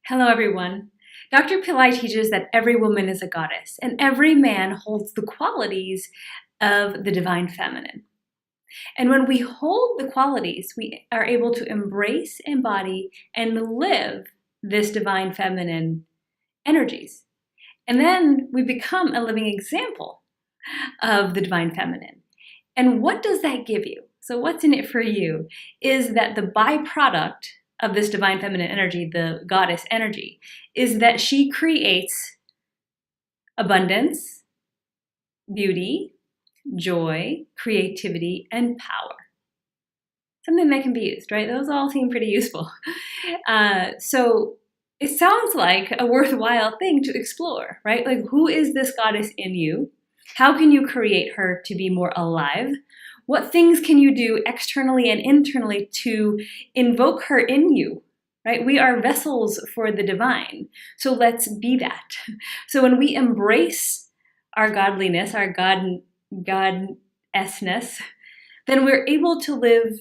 Hello everyone. Dr. Pillai teaches that every woman is a goddess and every man holds the qualities of the divine feminine. And when we hold the qualities, we are able to embrace, embody, and live this divine feminine energies. And then we become a living example of the divine feminine. And what does that give you? So what's in it for you is that the byproduct of this divine feminine energy, the goddess energy, is that she creates abundance, beauty, joy, creativity, and power. Something that can be used, right? Those all seem pretty useful. So it sounds like a worthwhile thing to explore, right? Like, who is this goddess in you? How can you create her to be more alive? What things can you do externally and internally to invoke her in you, right? We are vessels for the divine, so let's be that. So when we embrace our godliness, our goddessness, then we're able to live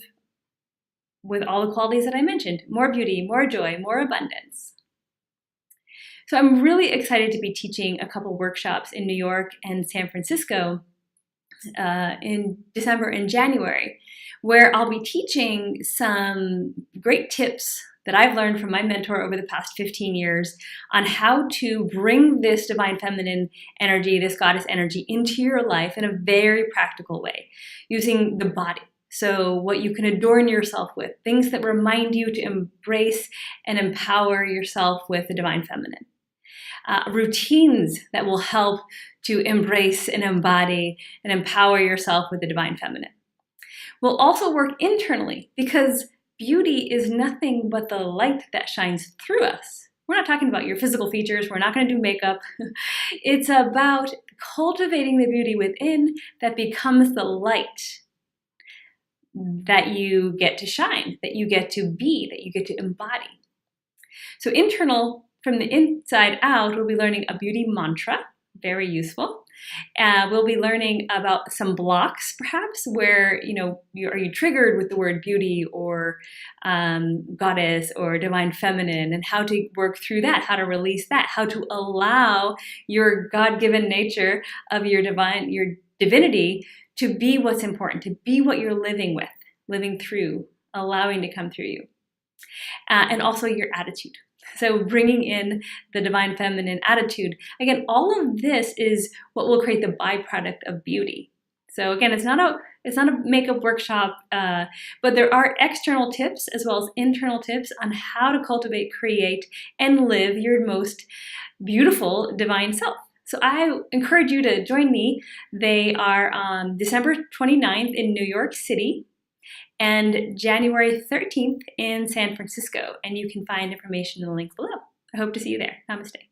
with all the qualities that I mentioned: more beauty, more joy, more abundance. So I'm really excited to be teaching a couple workshops in New York and San Francisco in December and January, where I'll be teaching some great tips that I've learned from my mentor over the past 15 years on how to bring this divine feminine energy, this goddess energy, into your life in a very practical way, using the body. So what you can adorn yourself with, things that remind you to embrace and empower yourself with the divine feminine. Routines that will help to embrace and embody and empower yourself with the divine feminine. We'll also work internally, because beauty is nothing but the light that shines through us. We're not talking about your physical features. We're not going to do makeup. It's about cultivating the beauty within that becomes the light that you get to shine, that you get to be, that you get to embody. So internal, from the inside out, we'll be learning a beauty mantra, very useful. We'll be learning about some blocks, perhaps, where are you triggered with the word beauty or goddess or divine feminine, and how to work through that, how to release that, how to allow your God-given nature of your divinity to be what's important, to be what you're living with, living through, allowing to come through you, and also your attitude. So bringing in the divine feminine attitude. Again, all of this is what will create the byproduct of beauty. So again, it's not a makeup workshop, but there are external tips as well as internal tips on how to cultivate, create, and live your most beautiful divine self. So I encourage you to join me. They are on December 29th in New York City and January 13th in San Francisco. And you can find information in the link below. I hope to see you there. Namaste.